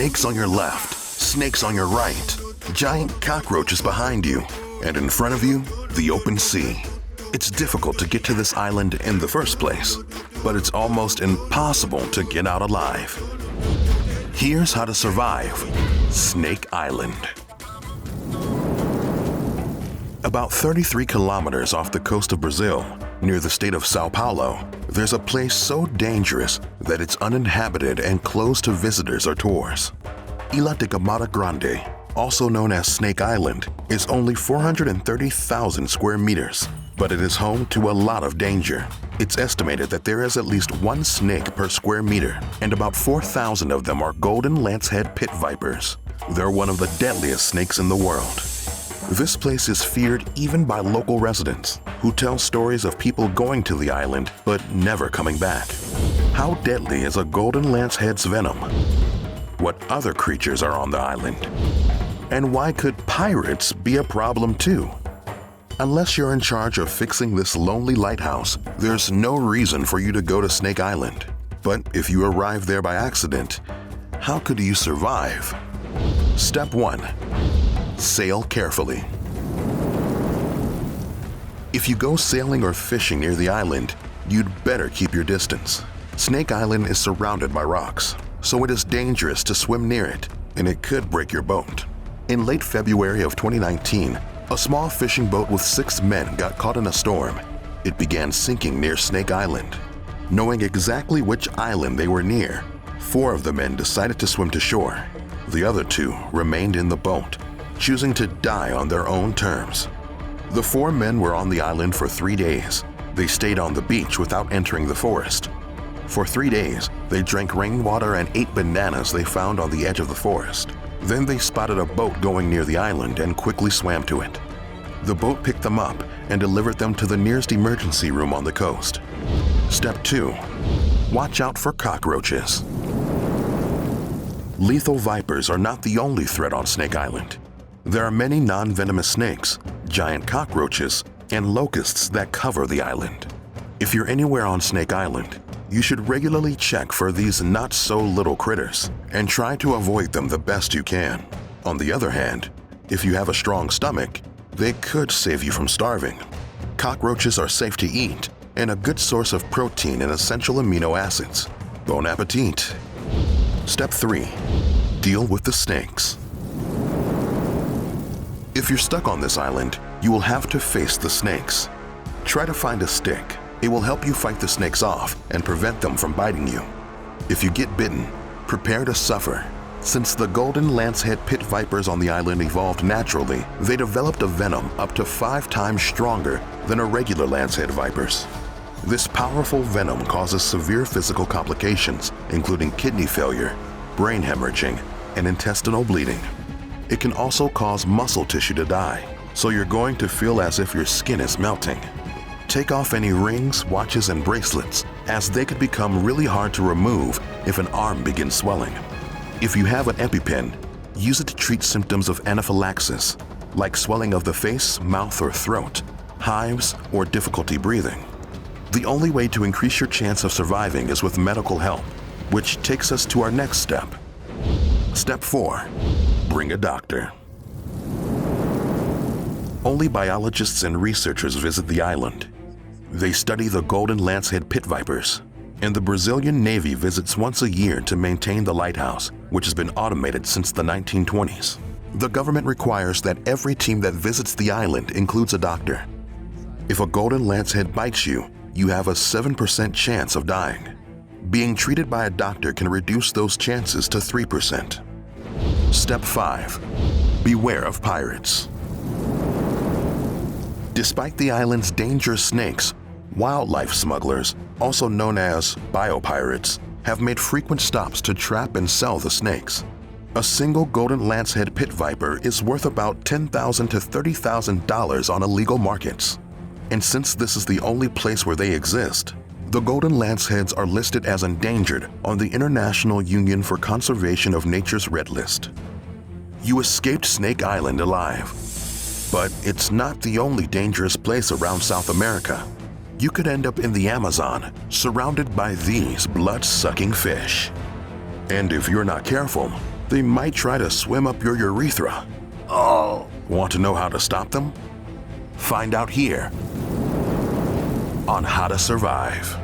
Snakes on your left, snakes on your right, giant cockroaches behind you, and in front of you, the open sea. It's difficult to get to this island in the first place, but it's almost impossible to get out alive. Here's how to survive Snake Island. About 33 kilometers off the coast of Brazil, near the state of Sao Paulo, there's a place so dangerous that it's uninhabited and closed to visitors or tours. Ilha de Camara Grande, also known as Snake Island, is only 430,000 square meters, but it is home to a lot of danger. It's estimated that there is at least one snake per square meter, and about 4,000 of them are golden lancehead pit vipers. They're one of the deadliest snakes in the world. This place is feared even by local residents, who tell stories of people going to the island but never coming back. How deadly is a golden lancehead's venom? What other creatures are on the island? And why could pirates be a problem too? Unless you're in charge of fixing this lonely lighthouse, there's no reason for you to go to Snake Island. But if you arrive there by accident, how could you survive? Step 1. Sail carefully. If you go sailing or fishing near the island, you'd better keep your distance. Snake Island is surrounded by rocks, so it is dangerous to swim near it, and it could break your boat. In late February of 2019, a small fishing boat with 6 men got caught in a storm. It began sinking near Snake Island. Knowing exactly which island they were near, 4 of the men decided to swim to shore. The other 2 remained in the boat, choosing to die on their own terms. The 4 men were on the island for 3 days. They stayed on the beach without entering the forest. For 3 days, they drank rainwater and ate bananas they found on the edge of the forest. Then they spotted a boat going near the island and quickly swam to it. The boat picked them up and delivered them to the nearest emergency room on the coast. Step 2. Watch out for cockroaches. Lethal vipers are not the only threat on Snake Island. There are many non-venomous snakes, giant cockroaches, and locusts that cover the island. If you're anywhere on Snake Island, you should regularly check for these not-so-little critters and try to avoid them the best you can. On the other hand, if you have a strong stomach, they could save you from starving. Cockroaches are safe to eat and a good source of protein and essential amino acids. Bon appetit! Step 3. Deal with the snakes. If you're stuck on this island, you will have to face the snakes. Try to find a stick. It will help you fight the snakes off and prevent them from biting you. If you get bitten, prepare to suffer. Since the golden lancehead pit vipers on the island evolved naturally, they developed a venom up to 5 times stronger than a regular lancehead vipers. This powerful venom causes severe physical complications, including kidney failure, brain hemorrhaging, and intestinal bleeding. It can also cause muscle tissue to die, so you're going to feel as if your skin is melting. Take off any rings, watches, and bracelets, as they could become really hard to remove if an arm begins swelling. If you have an EpiPen, use it to treat symptoms of anaphylaxis, like swelling of the face, mouth, or throat, hives, or difficulty breathing. The only way to increase your chance of surviving is with medical help, which takes us to our next step. Step 4. Bring a doctor. Only biologists and researchers visit the island. They study the golden lancehead pit vipers, and the Brazilian Navy visits once a year to maintain the lighthouse, which has been automated since the 1920s. The government requires that every team that visits the island includes a doctor. If a golden lancehead bites you, you have a 7% chance of dying. Being treated by a doctor can reduce those chances to 3%. Step 5. Beware of pirates. Despite the island's dangerous snakes, wildlife smugglers, also known as biopirates, have made frequent stops to trap and sell the snakes. A single golden lancehead pit viper is worth about $10,000 to $30,000 on illegal markets. And since this is the only place where they exist, the golden lanceheads are listed as endangered on the International Union for Conservation of Nature's Red List. You escaped Snake Island alive. But it's not the only dangerous place around South America. You could end up in the Amazon, surrounded by these blood-sucking fish. And if you're not careful, They might try to swim up your urethra. Oh. Want to know how to stop them? Find out here on How to Survive.